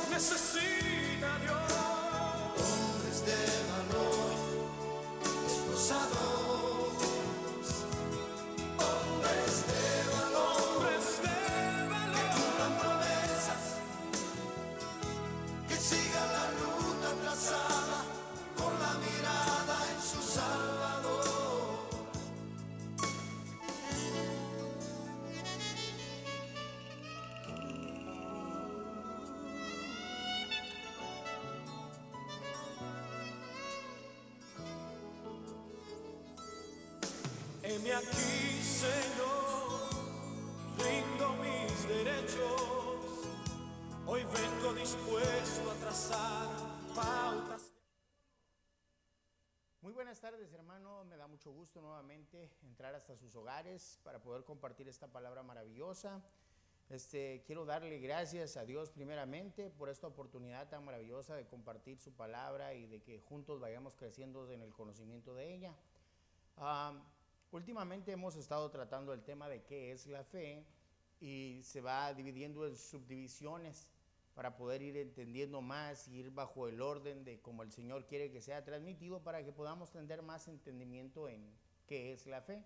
necesita Dios. Hombres de valor, esforzados, hombres de valor, que cumplan promesas, que sigan la ruta trazada con la mirada en su Salvador. Heme aquí, Señor, rindo mis derechos. Hoy vengo dispuesto a trazar pautas. Muy buenas tardes, hermano. Me da mucho gusto nuevamente entrar hasta sus hogares para poder compartir esta palabra maravillosa. Quiero darle gracias a Dios primeramente por esta oportunidad tan maravillosa de compartir su palabra y de que juntos vayamos creciendo en el conocimiento de ella. Últimamente hemos estado tratando el tema de qué es la fe y se va dividiendo en subdivisiones para poder ir entendiendo más y ir bajo el orden de cómo el Señor quiere que sea transmitido para que podamos tener más entendimiento en qué es la fe.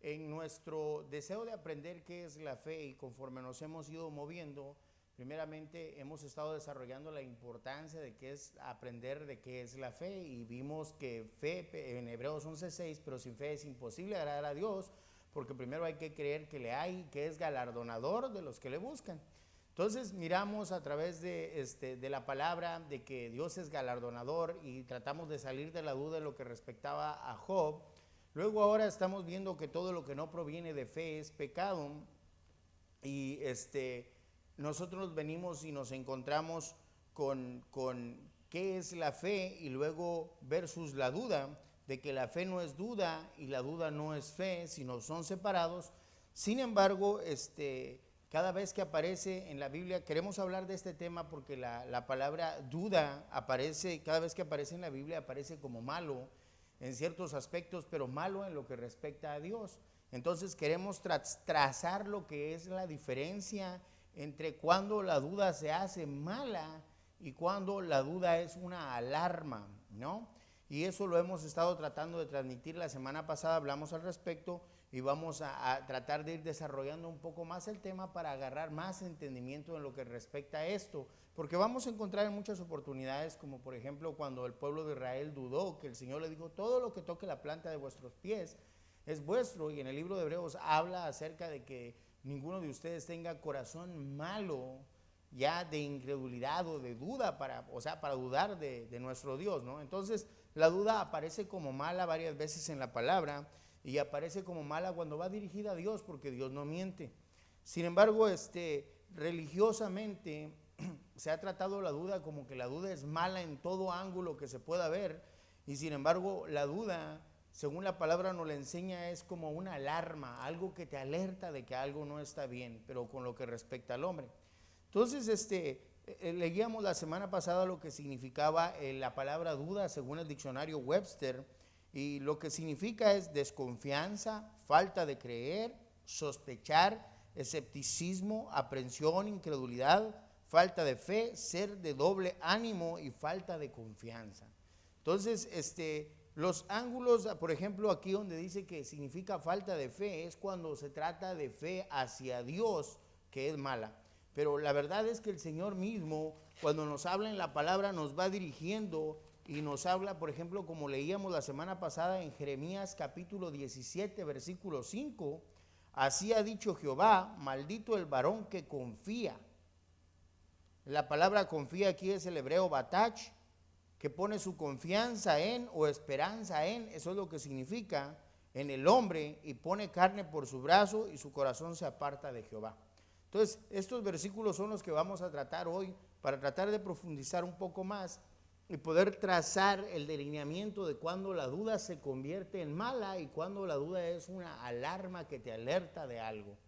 En nuestro deseo de aprender qué es la fe y conforme nos hemos ido moviendo, primeramente hemos estado desarrollando la importancia de qué es aprender de qué es la fe y vimos que fe en Hebreos 11:6, pero sin fe es imposible agradar a Dios, porque primero hay que creer que le hay, que es galardonador de los que le buscan. Entonces miramos a través de la palabra de que Dios es galardonador y tratamos de salir de la duda en lo que respectaba a Job. Luego ahora estamos viendo que todo lo que no proviene de fe es pecado y nosotros venimos y nos encontramos con qué es la fe y luego versus la duda, de que la fe no es duda y la duda no es fe, sino son separados. Sin embargo, cada vez que aparece en la Biblia, queremos hablar de este tema porque la palabra duda aparece, cada vez que aparece en la Biblia aparece como malo en ciertos aspectos, pero malo en lo que respecta a Dios. Entonces queremos trazar lo que es la diferencia entre cuando la duda se hace mala y cuando la duda es una alarma, ¿no? Y eso lo hemos estado tratando de transmitir. La semana pasada hablamos al respecto y vamos a tratar de ir desarrollando un poco más el tema para agarrar más entendimiento en lo que respecta a esto, porque vamos a encontrar en muchas oportunidades, como por ejemplo cuando el pueblo de Israel dudó, que el Señor le dijo, todo lo que toque la planta de vuestros pies es vuestro, y en el libro de Hebreos habla acerca de que ninguno de ustedes tenga corazón malo, ya de incredulidad o de duda, para dudar de nuestro Dios, ¿no? Entonces, la duda aparece como mala varias veces en la palabra y aparece como mala cuando va dirigida a Dios, porque Dios no miente. Sin embargo, religiosamente se ha tratado la duda como que la duda es mala en todo ángulo que se pueda ver, y sin embargo, la duda, según la palabra nos la enseña, es como una alarma, algo que te alerta de que algo no está bien, pero con lo que respecta al hombre. Entonces, leíamos la semana pasada lo que significaba la palabra duda según el diccionario Webster, y lo que significa es desconfianza, falta de creer, sospechar, escepticismo, aprensión, incredulidad, falta de fe, ser de doble ánimo y falta de confianza. Entonces, los ángulos, por ejemplo, aquí donde dice que significa falta de fe, es cuando se trata de fe hacia Dios, que es mala. Pero la verdad es que el Señor mismo, cuando nos habla en la palabra, nos va dirigiendo y nos habla, por ejemplo, como leíamos la semana pasada en Jeremías capítulo 17, versículo 5, así ha dicho Jehová, maldito el varón que confía. La palabra confía aquí es el hebreo batach, que pone su confianza en o esperanza en, eso es lo que significa, en el hombre, y pone carne por su brazo y su corazón se aparta de Jehová. Entonces, estos versículos son los que vamos a tratar hoy para tratar de profundizar un poco más y poder trazar el delineamiento de cuando la duda se convierte en mala y cuando la duda es una alarma que te alerta de algo.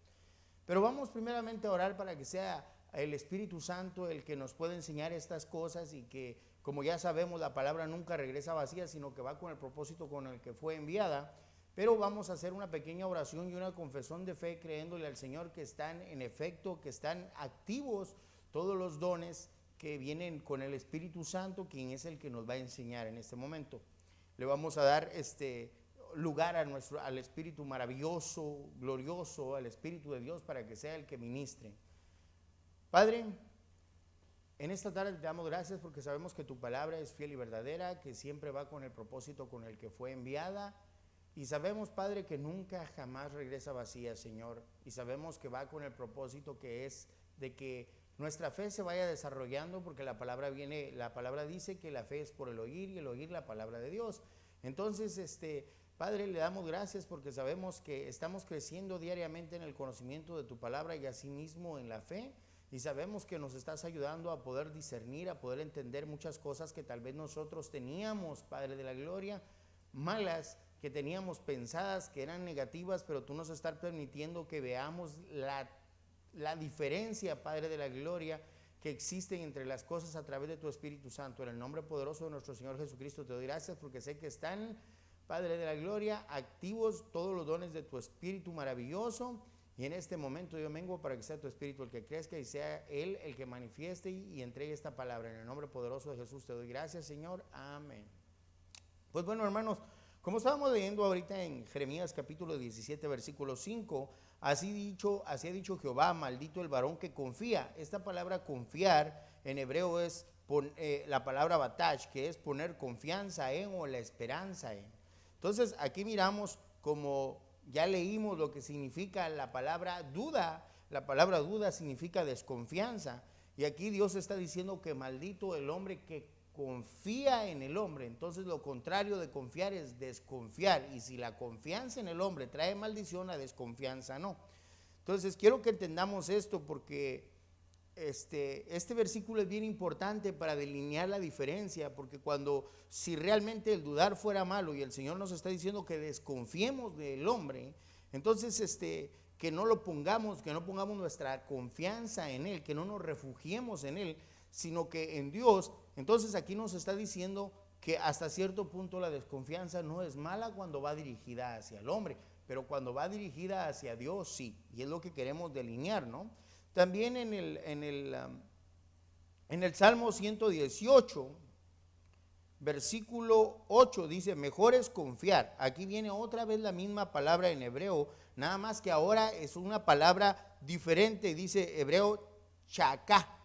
Pero vamos primeramente a orar para que sea el Espíritu Santo el que nos pueda enseñar estas cosas y que, como ya sabemos, la palabra nunca regresa vacía, sino que va con el propósito con el que fue enviada. Pero vamos a hacer una pequeña oración y una confesión de fe creyéndole al Señor que están en efecto, que están activos todos los dones que vienen con el Espíritu Santo, quien es el que nos va a enseñar en este momento. Le vamos a dar lugar al Espíritu maravilloso, glorioso, al Espíritu de Dios, para que sea el que ministre. Padre, en esta tarde te damos gracias porque sabemos que tu palabra es fiel y verdadera, que siempre va con el propósito con el que fue enviada. Y sabemos, Padre, que nunca jamás regresa vacía, Señor. Y sabemos que va con el propósito que es de que nuestra fe se vaya desarrollando, porque la palabra dice que la fe es por el oír y el oír la palabra de Dios. Entonces, Padre, le damos gracias porque sabemos que estamos creciendo diariamente en el conocimiento de tu palabra y asimismo en la fe. Y sabemos que nos estás ayudando a poder discernir, a poder entender muchas cosas que tal vez nosotros teníamos, Padre de la Gloria, malas, que teníamos pensadas, que eran negativas, pero tú nos estás permitiendo que veamos la diferencia, Padre de la Gloria, que existen entre las cosas a través de tu Espíritu Santo. En el nombre poderoso de nuestro Señor Jesucristo te doy gracias porque sé que están, Padre de la Gloria, activos todos los dones de tu Espíritu maravilloso. Y en este momento yo vengo para que sea tu Espíritu el que crezca y sea Él el que manifieste y entregue esta palabra. En el nombre poderoso de Jesús te doy gracias, Señor. Amén. Pues bueno, hermanos, como estábamos leyendo ahorita en Jeremías capítulo 17, versículo 5, así ha dicho Jehová, maldito el varón que confía. Esta palabra confiar en hebreo es la palabra batach, que es poner confianza en o la esperanza en. Entonces aquí miramos como ya leímos lo que significa la palabra duda. La palabra duda significa desconfianza. Y aquí Dios está diciendo que maldito el hombre que confía en el hombre. Entonces lo contrario de confiar es desconfiar. Y si la confianza en el hombre trae maldición, la desconfianza no. Entonces quiero que entendamos esto porque este versículo es bien importante para delinear la diferencia, porque si realmente el dudar fuera malo y el Señor nos está diciendo que desconfiemos del hombre, entonces que no pongamos nuestra confianza en Él, que no nos refugiemos en Él, sino que en Dios. Entonces aquí nos está diciendo que hasta cierto punto la desconfianza no es mala cuando va dirigida hacia el hombre, pero cuando va dirigida hacia Dios sí, y es lo que queremos delinear, ¿no? También en el Salmo 118, versículo 8 dice, mejor es confiar. Aquí viene otra vez la misma palabra en hebreo, nada más que ahora es una palabra diferente, dice hebreo chaká,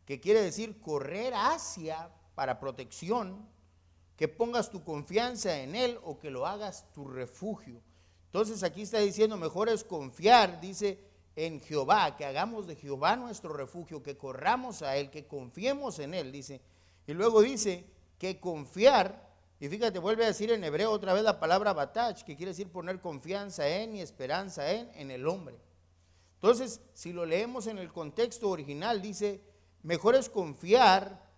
que quiere decir correr hacia para protección, que pongas tu confianza en Él o que lo hagas tu refugio. Entonces aquí está diciendo, mejor es confiar, dice, en Jehová, que hagamos de Jehová nuestro refugio, que corramos a Él, que confiemos en Él, dice. Y luego dice que confiar, y fíjate, vuelve a decir en hebreo otra vez la palabra batach, que quiere decir poner confianza en y esperanza en el hombre. Entonces, si lo leemos en el contexto original, dice, mejor es confiar,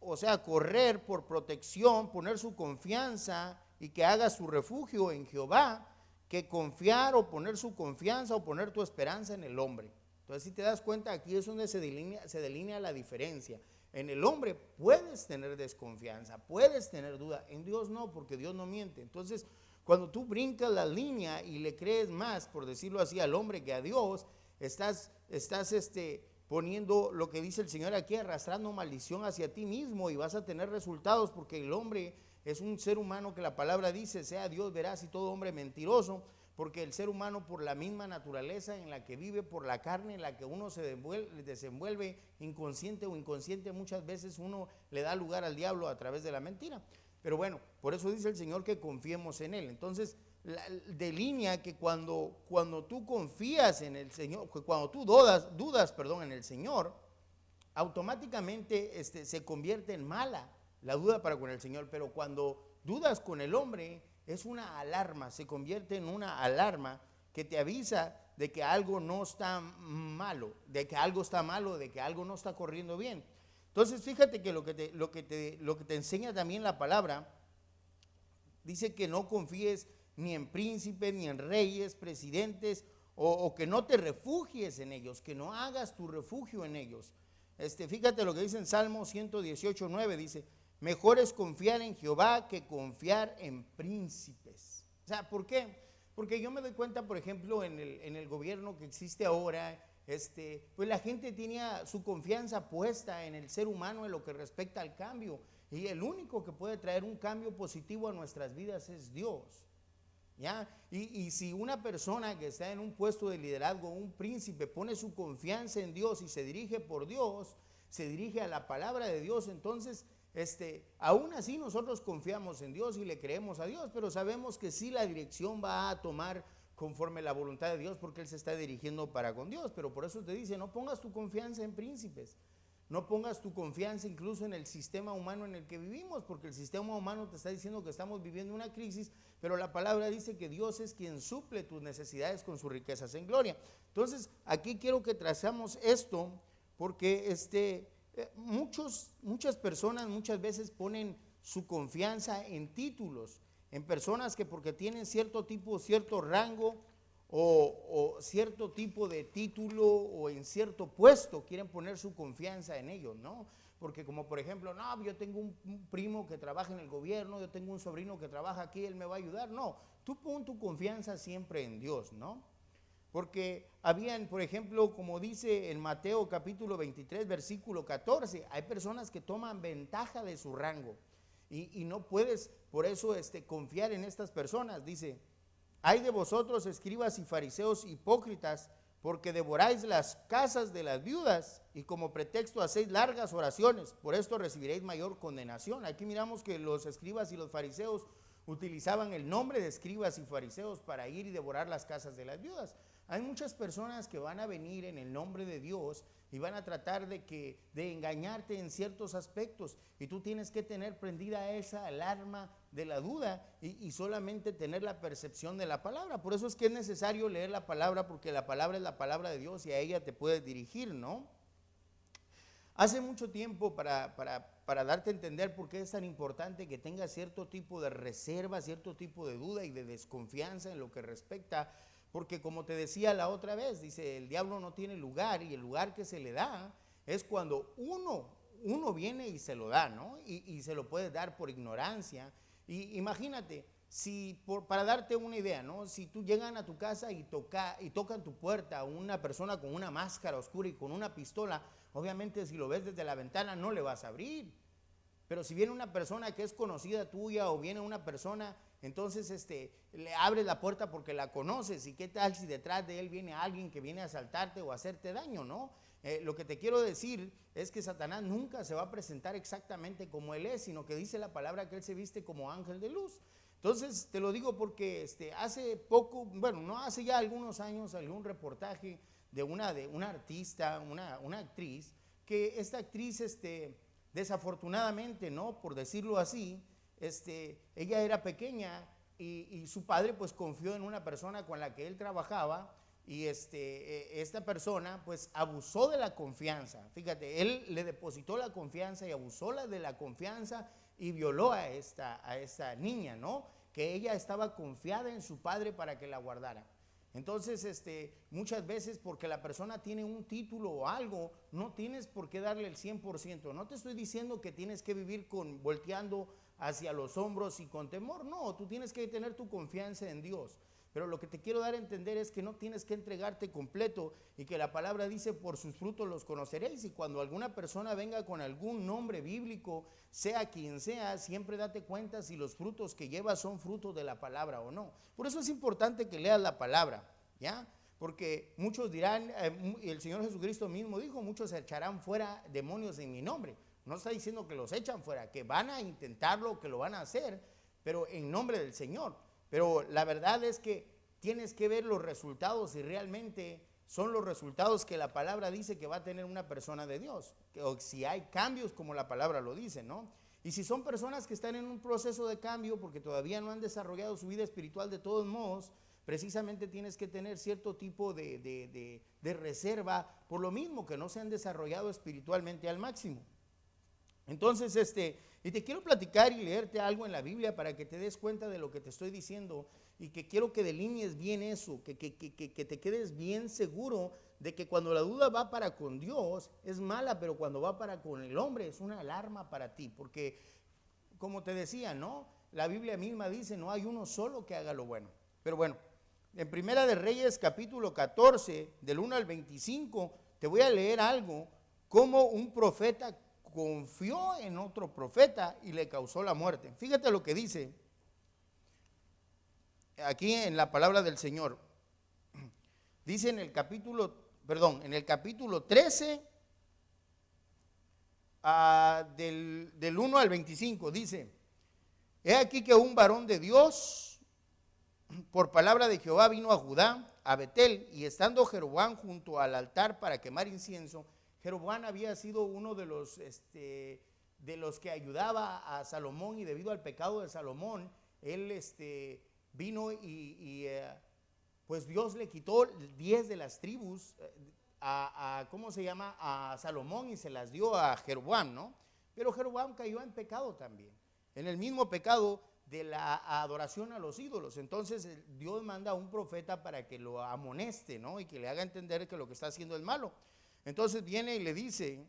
o sea, correr por protección, poner su confianza y que haga su refugio en Jehová, que confiar o poner su confianza o poner tu esperanza en el hombre. Entonces, si te das cuenta, aquí es donde se delinea la diferencia. En el hombre puedes tener desconfianza, puedes tener duda. En Dios no, porque Dios no miente. Entonces, cuando tú brincas la línea y le crees más, por decirlo así, al hombre que a Dios, estás poniendo lo que dice el Señor aquí, arrastrando maldición hacia ti mismo, y vas a tener resultados, porque el hombre es un ser humano que la palabra dice, sea Dios veraz y todo hombre mentiroso, porque el ser humano, por la misma naturaleza en la que vive, por la carne en la que uno se desenvuelve inconsciente o inconsciente, muchas veces uno le da lugar al diablo a través de la mentira. Pero bueno, por eso dice el Señor que confiemos en Él. Entonces, delinea que cuando tú confías en el Señor, que cuando tú dudas en el Señor, automáticamente se convierte en mala la duda para con el Señor. Pero cuando dudas con el hombre, es una alarma, se convierte en una alarma que te avisa de que algo no está malo, de que algo está malo, de que algo no está corriendo bien. Entonces, fíjate que lo que te enseña también la palabra, dice que no confíes ni en príncipes, ni en reyes, presidentes, o que no te refugies en ellos, que no hagas tu refugio en ellos. Fíjate lo que dice en Salmo 118, 9, dice, mejor es confiar en Jehová que confiar en príncipes. O sea, ¿por qué? Porque yo me doy cuenta, por ejemplo, en el gobierno que existe ahora, pues la gente tenía su confianza puesta en el ser humano en lo que respecta al cambio. Y el único que puede traer un cambio positivo a nuestras vidas es Dios. ¿Ya? Y si una persona que está en un puesto de liderazgo, un príncipe, pone su confianza en Dios y se dirige por Dios, se dirige a la palabra de Dios, entonces aún así nosotros confiamos en Dios y le creemos a Dios, pero sabemos que sí la dirección va a tomar conforme la voluntad de Dios, porque Él se está dirigiendo para con Dios. Pero por eso te dice, no pongas tu confianza en príncipes, no pongas tu confianza incluso en el sistema humano en el que vivimos, porque el sistema humano te está diciendo que estamos viviendo una crisis, pero la palabra dice que Dios es quien suple tus necesidades con sus riquezas en gloria. Entonces aquí quiero que trazamos esto, porque muchas personas muchas veces ponen su confianza en títulos, en personas que porque tienen cierto tipo, cierto rango o cierto tipo de título o en cierto puesto, quieren poner su confianza en ellos, ¿no? Porque como por ejemplo, no, yo tengo un primo que trabaja en el gobierno, yo tengo un sobrino que trabaja aquí, él me va a ayudar. No, tú pon tu confianza siempre en Dios, ¿no? Porque habían, por ejemplo, como dice en Mateo capítulo 23, versículo 14, hay personas que toman ventaja de su rango y no puedes por eso confiar en estas personas. Dice, hay de vosotros, escribas y fariseos hipócritas, porque devoráis las casas de las viudas y como pretexto hacéis largas oraciones, por esto recibiréis mayor condenación. Aquí miramos que los escribas y los fariseos utilizaban el nombre de escribas y fariseos para ir y devorar las casas de las viudas. Hay muchas personas que van a venir en el nombre de Dios y van a tratar de engañarte en ciertos aspectos, y tú tienes que tener prendida esa alarma de la duda y solamente tener la percepción de la palabra. Por eso es que es necesario leer la palabra, porque la palabra es la palabra de Dios y a ella te puedes dirigir, ¿no? Hace mucho tiempo, para darte a entender por qué es tan importante que tengas cierto tipo de reserva, cierto tipo de duda y de desconfianza en lo que respecta, porque como te decía la otra vez, dice, el diablo no tiene lugar, y el lugar que se le da es cuando uno viene y se lo da, ¿no? Y se lo puede dar por ignorancia. Y imagínate, para darte una idea, ¿no? Si tú llegan a tu casa y tocan tu puerta una persona con una máscara oscura y con una pistola, obviamente si lo ves desde la ventana no le vas a abrir. Pero si viene una persona que es conocida tuya o viene una persona, entonces le abres la puerta porque la conoces. ¿Y qué tal si detrás de él viene alguien que viene a asaltarte o a hacerte daño, no? Lo que te quiero decir es que Satanás nunca se va a presentar exactamente como él es, sino que dice la palabra que él se viste como ángel de luz. Entonces te lo digo porque hace poco, bueno, no hace ya algunos años, salió un reportaje de una artista, una actriz, que esta actriz desafortunadamente, ¿no?, por decirlo así, ella era pequeña y su padre pues confió en una persona con la que él trabajaba, y esta persona pues abusó de la confianza. Fíjate, él le depositó la confianza y abusó de la confianza y violó a esta niña, ¿no?, que ella estaba confiada en su padre para que la guardara. Entonces, muchas veces porque la persona tiene un título o algo, no tienes por qué darle el 100%. No te estoy diciendo que tienes que vivir volteando hacia los hombros y con temor. No, tú tienes que tener tu confianza en Dios. Pero lo que te quiero dar a entender es que no tienes que entregarte completo, y que la palabra dice, por sus frutos los conoceréis. Y cuando alguna persona venga con algún nombre bíblico, sea quien sea, siempre date cuenta si los frutos que lleva son frutos de la palabra o no. Por eso es importante que leas la palabra, ¿ya? Porque muchos dirán, el Señor Jesucristo mismo dijo, muchos echarán fuera demonios en mi nombre. No está diciendo que los echan fuera, que van a intentarlo, que lo van a hacer, pero en nombre del Señor. Pero la verdad es que tienes que ver los resultados, si realmente son los resultados que la palabra dice que va a tener una persona de Dios, o si hay cambios como la palabra lo dice, ¿no? Y si son personas que están en un proceso de cambio porque todavía no han desarrollado su vida espiritual, de todos modos, precisamente tienes que tener cierto tipo de reserva, por lo mismo que no se han desarrollado espiritualmente al máximo. Entonces, y te quiero platicar y leerte algo en la Biblia para que te des cuenta de lo que te estoy diciendo, y que quiero que delinees bien eso, que te quedes bien seguro de que cuando la duda va para con Dios es mala, pero cuando va para con el hombre es una alarma para ti, porque como te decía, ¿no?, la Biblia misma dice, no hay uno solo que haga lo bueno. Pero bueno, En Primera de Reyes, capítulo 14, del 1 al 25, te voy a leer algo, cómo un profeta confió en otro profeta y le causó la muerte. Fíjate lo que dice aquí en la palabra del Señor. Dice en el capítulo 13, del 1 al 25, dice: he aquí que un varón de Dios, por palabra de Jehová, vino a Judá, a Betel, y estando Jeroboam junto al altar para quemar incienso. Jeroboam había sido uno de los que ayudaba a Salomón, y debido al pecado de Salomón, él vino pues Dios le quitó 10 de las tribus a Salomón, y se las dio a Jeroboam, ¿no? Pero Jeroboam cayó en pecado también, en el mismo pecado de la adoración a los ídolos. Entonces Dios manda a un profeta para que lo amoneste, ¿no? Y que le haga entender que lo que está haciendo es malo. Entonces viene y le dice: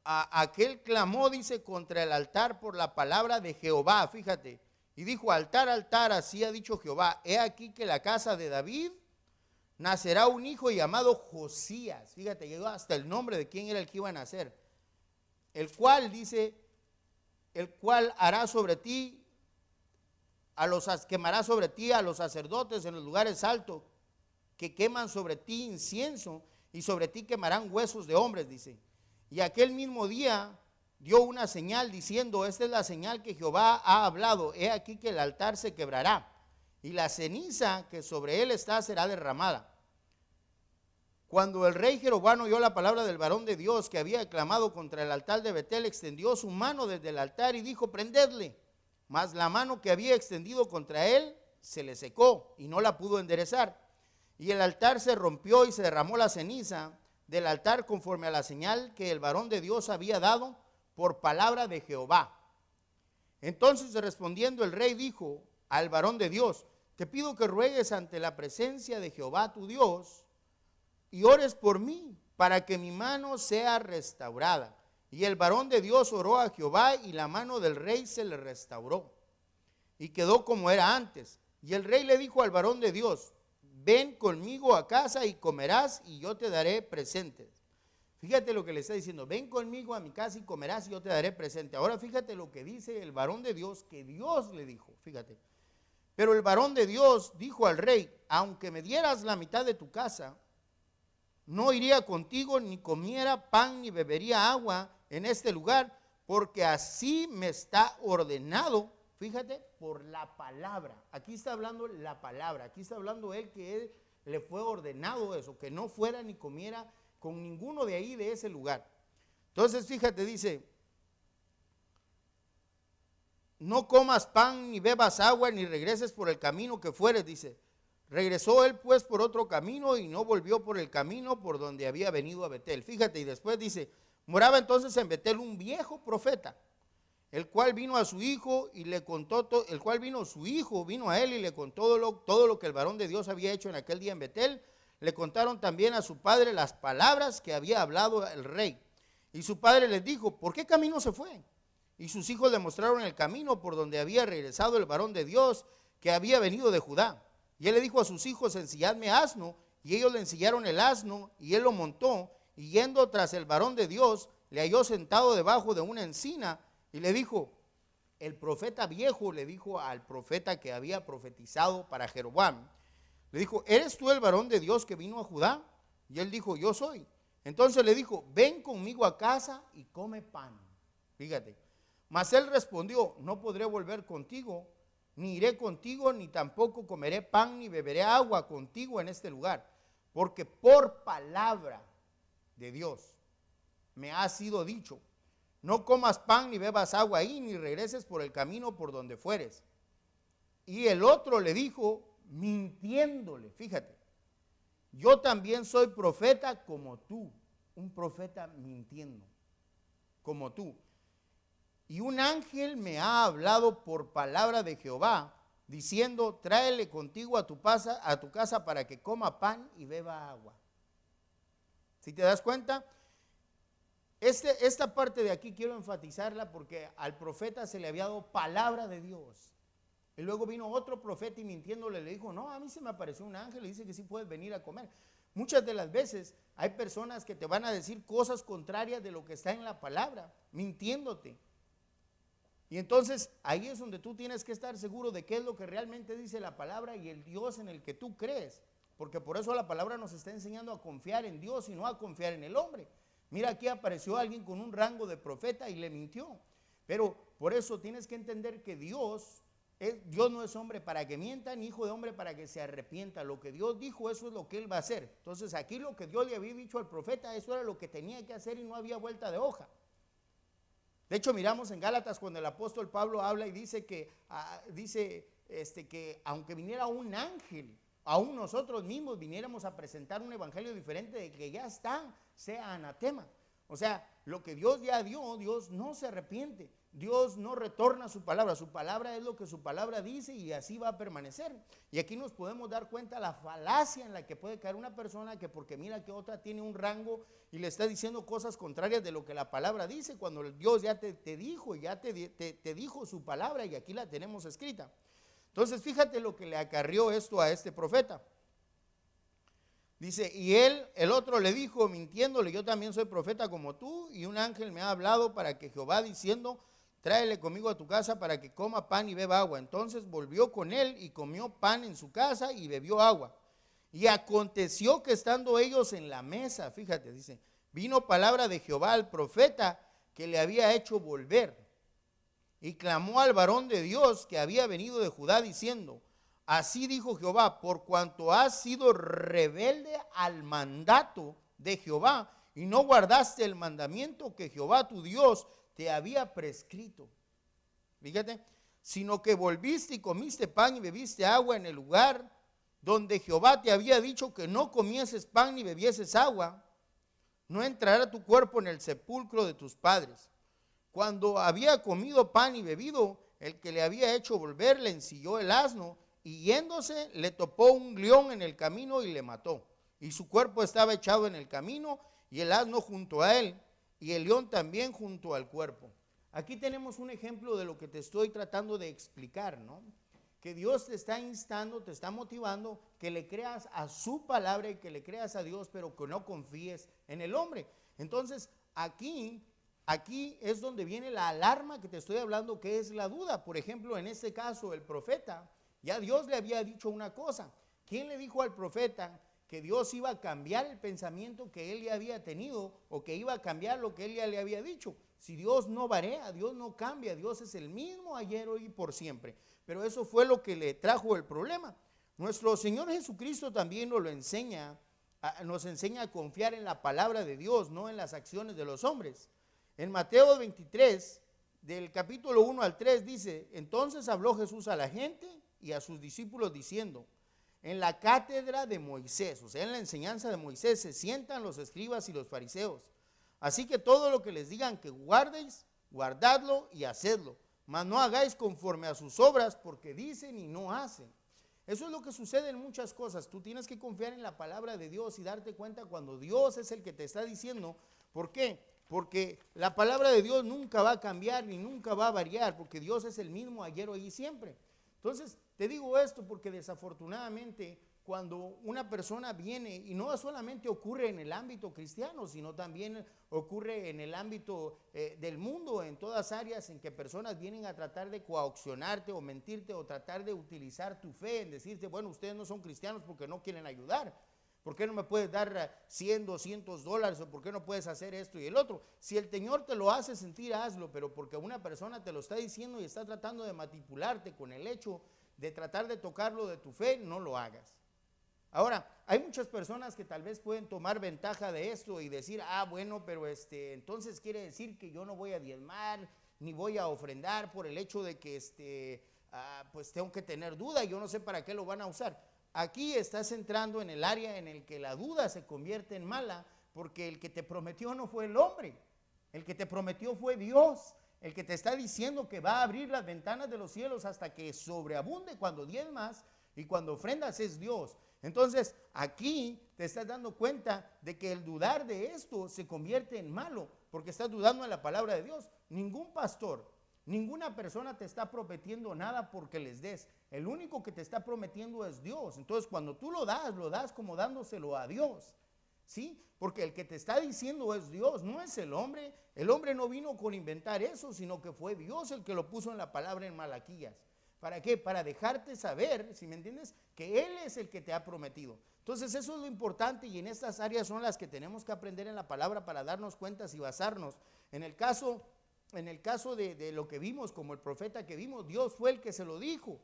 aquel clamó, dice, contra el altar por la palabra de Jehová, fíjate, y dijo: altar, altar, así ha dicho Jehová, he aquí que la casa de David nacerá un hijo llamado Josías. Fíjate, llegó hasta el nombre de quién era el que iba a nacer. El cual, dice, el cual hará sobre ti, quemará sobre ti a los sacerdotes en los lugares altos, que queman sobre ti incienso, y sobre ti quemarán huesos de hombres, dice. Y aquel mismo día dio una señal diciendo: esta es la señal que Jehová ha hablado, he aquí que el altar se quebrará, y la ceniza que sobre él está será derramada. Cuando el rey Jeroboam oyó la palabra del varón de Dios que había clamado contra el altar de Betel, extendió su mano desde el altar y dijo: prendedle. Mas la mano que había extendido contra él se le secó y no la pudo enderezar. Y el altar se rompió y se derramó la ceniza del altar conforme a la señal que el varón de Dios había dado por palabra de Jehová. Entonces, respondiendo el rey, dijo al varón de Dios: te pido que ruegues ante la presencia de Jehová tu Dios y ores por mí para que mi mano sea restaurada. Y el varón de Dios oró a Jehová, y la mano del rey se le restauró y quedó como era antes. Y el rey le dijo al varón de Dios: ven conmigo a casa y comerás, y yo te daré presentes. Fíjate lo que le está diciendo: ven conmigo a mi casa y comerás, y yo te daré presente. Ahora fíjate lo que dice el varón de Dios, que Dios le dijo, fíjate. Pero el varón de Dios dijo al rey: aunque me dieras la mitad de tu casa, no iría contigo, ni comiera pan, ni bebería agua en este lugar, porque así me está ordenado. Fíjate, por la palabra. Aquí está hablando la palabra. Aquí está hablando él, que él le fue ordenado eso, que no fuera ni comiera con ninguno de ahí, de ese lugar. Entonces, fíjate, dice: no comas pan, ni bebas agua, ni regreses por el camino que fueres, dice. Regresó él pues por otro camino, y no volvió por el camino por donde había venido a Betel. Fíjate, y después dice: moraba entonces en Betel un viejo profeta, el cual vino a su hijo y le contó su hijo vino a él y le contó todo lo que el varón de Dios había hecho en aquel día en Betel. Le contaron también a su padre las palabras que había hablado el rey. Y su padre les dijo: ¿por qué camino se fue? Y sus hijos le mostraron el camino por donde había regresado el varón de Dios que había venido de Judá. Y él le dijo a sus hijos: ensilladme asno. Y ellos le ensillaron el asno, y él lo montó, y yendo tras el varón de Dios, le halló sentado debajo de una encina. Y le dijo, el profeta viejo le dijo al profeta que había profetizado para Jeroboam, le dijo: ¿eres tú el varón de Dios que vino a Judá? Y él dijo: yo soy. Entonces le dijo: ven conmigo a casa y come pan. Fíjate. Mas él respondió: no podré volver contigo, ni iré contigo, ni tampoco comeré pan, ni beberé agua contigo en este lugar, porque por palabra de Dios me ha sido dicho: no comas pan ni bebas agua ahí, ni regreses por el camino por donde fueres. Y el otro le dijo, mintiéndole, fíjate: yo también soy profeta como tú. Un profeta mintiendo, como tú. Y un ángel me ha hablado por palabra de Jehová, diciendo: tráele contigo a tu casa para que coma pan y beba agua. ¿Sí te das cuenta? Esta parte de aquí quiero enfatizarla, porque al profeta se le había dado palabra de Dios. Y luego vino otro profeta y mintiéndole le dijo, no, a mí se me apareció un ángel y dice que sí puedes venir a comer. Muchas de las veces hay personas que te van a decir cosas contrarias de lo que está en la palabra, mintiéndote. Y entonces ahí es donde tú tienes que estar seguro de qué es lo que realmente dice la palabra y el Dios en el que tú crees. Porque por eso la palabra nos está enseñando a confiar en Dios y no a confiar en el hombre. Mira, aquí apareció alguien con un rango de profeta y le mintió. Pero por eso tienes que entender que Dios no es hombre para que mienta, ni hijo de hombre para que se arrepienta. Lo que Dios dijo, eso es lo que él va a hacer. Entonces aquí lo que Dios le había dicho al profeta, eso era lo que tenía que hacer y no había vuelta de hoja. De hecho, miramos en Gálatas cuando el apóstol Pablo habla y dice que aunque viniera un ángel, aún nosotros mismos viniéramos a presentar un evangelio diferente de que ya está, sea anatema. O sea, lo que Dios ya dio, Dios no se arrepiente. Dios no retorna su palabra es lo que su palabra dice y así va a permanecer. Y aquí nos podemos dar cuenta la falacia en la que puede caer una persona que porque mira que otra tiene un rango y le está diciendo cosas contrarias de lo que la palabra dice, cuando Dios ya te dijo, ya te dijo su palabra y aquí la tenemos escrita. Entonces fíjate lo que le acarrió esto a este profeta. Dice, y el otro le dijo, mintiéndole, yo también soy profeta como tú, y un ángel me ha hablado para que Jehová diciendo, tráele conmigo a tu casa para que coma pan y beba agua. Entonces volvió con él y comió pan en su casa y bebió agua. Y aconteció que estando ellos en la mesa, fíjate, dice, vino palabra de Jehová al profeta que le había hecho volver. Y clamó al varón de Dios que había venido de Judá diciendo, así dijo Jehová, por cuanto has sido rebelde al mandato de Jehová y no guardaste el mandamiento que Jehová tu Dios te había prescrito. Fíjate, sino que volviste y comiste pan y bebiste agua en el lugar donde Jehová te había dicho que no comieses pan ni bebieses agua, no entrará tu cuerpo en el sepulcro de tus padres. Cuando había comido pan y bebido, el que le había hecho volver le ensilló el asno y yéndose le topó un león en el camino y le mató. Y su cuerpo estaba echado en el camino y el asno junto a él y el león también junto al cuerpo. Aquí tenemos un ejemplo de lo que te estoy tratando de explicar, ¿no? Que Dios te está instando, te está motivando que le creas a su palabra y que le creas a Dios, pero que no confíes en el hombre. Entonces, aquí es donde viene la alarma que te estoy hablando, que es la duda. Por ejemplo, en este caso, el profeta, ya Dios le había dicho una cosa. ¿Quién le dijo al profeta que Dios iba a cambiar el pensamiento que él ya había tenido o que iba a cambiar lo que él ya le había dicho? Si Dios no varía, Dios no cambia, Dios es el mismo ayer, hoy y por siempre. Pero eso fue lo que le trajo el problema. Nuestro Señor Jesucristo también nos enseña a confiar en la palabra de Dios, no en las acciones de los hombres. En Mateo 23, del capítulo 1 al 3 dice, entonces habló Jesús a la gente y a sus discípulos diciendo, en la cátedra de Moisés, o sea, en la enseñanza de Moisés, se sientan los escribas y los fariseos. Así que todo lo que les digan que guardéis, guardadlo y hacedlo, mas no hagáis conforme a sus obras, porque dicen y no hacen. Eso es lo que sucede en muchas cosas. Tú tienes que confiar en la palabra de Dios y darte cuenta cuando Dios es el que te está diciendo. ¿Por qué? Porque la palabra de Dios nunca va a cambiar ni nunca va a variar, porque Dios es el mismo ayer, hoy y siempre. Entonces, te digo esto porque desafortunadamente cuando una persona viene, y no solamente ocurre en el ámbito cristiano, sino también ocurre en el ámbito del mundo, en todas áreas en que personas vienen a tratar de coaccionarte o mentirte o tratar de utilizar tu fe en decirte, bueno, ustedes no son cristianos porque no quieren ayudar. ¿Por qué no me puedes dar 100, 200 dólares? ¿O por qué no puedes hacer esto y el otro? Si el Señor te lo hace sentir, hazlo, pero porque una persona te lo está diciendo y está tratando de manipularte con el hecho de tratar de tocarlo de tu fe, no lo hagas. Ahora, hay muchas personas que tal vez pueden tomar ventaja de esto y decir, bueno, pero entonces quiere decir que yo no voy a diezmar, ni voy a ofrendar por el hecho de que pues tengo que tener duda, yo no sé para qué lo van a usar. Aquí estás entrando en el área en el que la duda se convierte en mala, porque el que te prometió no fue el hombre, el que te prometió fue Dios, el que te está diciendo que va a abrir las ventanas de los cielos hasta que sobreabunde cuando diezmas y cuando ofrendas es Dios. Entonces, aquí te estás dando cuenta de que el dudar de esto se convierte en malo, porque estás dudando en la palabra de Dios. Ningún pastor, Ninguna persona te está prometiendo nada porque les des. El único que te está prometiendo es Dios. Entonces, cuando tú lo das como dándoselo a Dios, ¿sí? Porque el que te está diciendo es Dios, no es el hombre. El hombre no vino con inventar eso, sino que fue Dios el que lo puso en la palabra en Malaquías. ¿Para qué? Para dejarte saber, si me entiendes, que Él es el que te ha prometido. Entonces, eso es lo importante, y en estas áreas son las que tenemos que aprender en la palabra para darnos cuenta y basarnos. En el caso de lo que vimos, como el profeta que vimos, Dios fue el que se lo dijo.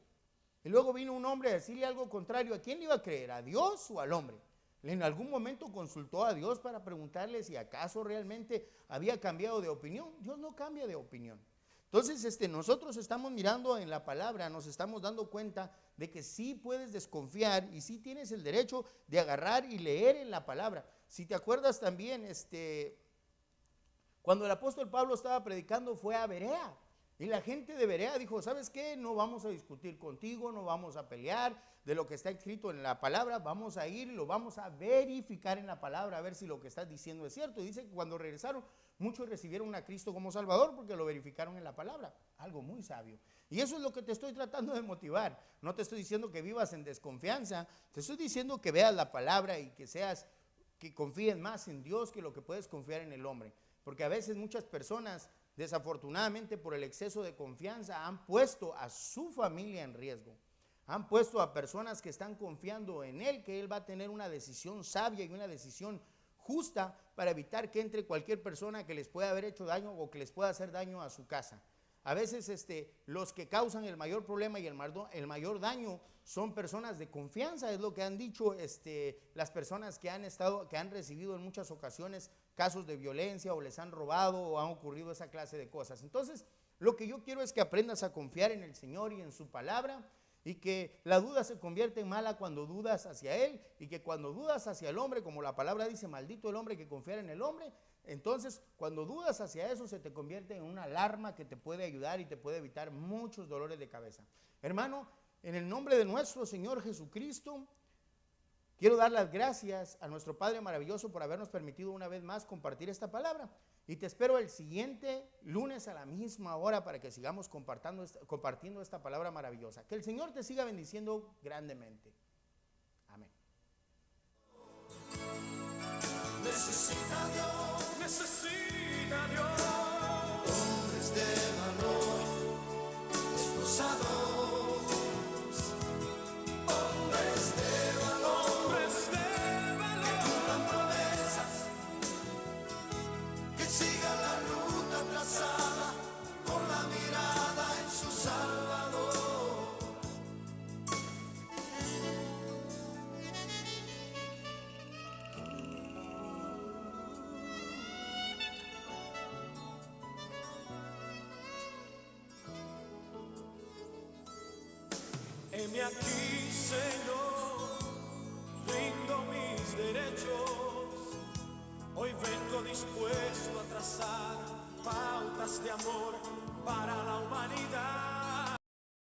Y luego vino un hombre a decirle algo contrario. ¿A quién le iba a creer? ¿A Dios o al hombre? En algún momento consultó a Dios para preguntarle si acaso realmente había cambiado de opinión. Dios no cambia de opinión. Entonces, nosotros estamos mirando en la palabra, nos estamos dando cuenta de que sí puedes desconfiar y sí tienes el derecho de agarrar y leer en la palabra. Si te acuerdas también, cuando el apóstol Pablo estaba predicando, fue a Berea. Y la gente de Berea dijo, ¿sabes qué? No vamos a discutir contigo, no vamos a pelear de lo que está escrito en la palabra, vamos a ir, lo vamos a verificar en la palabra, a ver si lo que estás diciendo es cierto. Y dice que cuando regresaron, muchos recibieron a Cristo como Salvador porque lo verificaron en la palabra. Algo muy sabio. Y eso es lo que te estoy tratando de motivar. No te estoy diciendo que vivas en desconfianza, te estoy diciendo que veas la palabra y que confíes más en Dios que lo que puedes confiar en el hombre. Porque a veces muchas personas, desafortunadamente por el exceso de confianza, han puesto a su familia en riesgo. Han puesto a personas que están confiando en Él, que Él va a tener una decisión sabia y una decisión justa para evitar que entre cualquier persona que les pueda haber hecho daño o que les pueda hacer daño a su casa. A veces los que causan el mayor problema y el mayor daño son personas de confianza, es lo que han dicho las personas que han recibido en muchas ocasiones casos de violencia o les han robado o han ocurrido esa clase de cosas. Entonces, lo que yo quiero es que aprendas a confiar en el Señor y en su palabra, y que la duda se convierte en mala cuando dudas hacia Él, y que cuando dudas hacia el hombre, como la palabra dice, maldito el hombre que confiara en el hombre. Entonces, cuando dudas hacia eso, se te convierte en una alarma que te puede ayudar y te puede evitar muchos dolores de cabeza. Hermano, en el nombre de nuestro Señor Jesucristo, quiero dar las gracias a nuestro Padre maravilloso por habernos permitido una vez más compartir esta palabra. Y te espero el siguiente lunes a la misma hora para que sigamos compartiendo esta palabra maravillosa. Que el Señor te siga bendiciendo grandemente. Amén. Necesita Dios, hombres de valor, esforzados, hombres de valor, que cumplan promesas, que sigan la ruta trazada con la mirada en su Salvador. Heme aquí, Señor, rindo mis derechos. Hoy vengo dispuesto a trazar pautas de amor para la humanidad.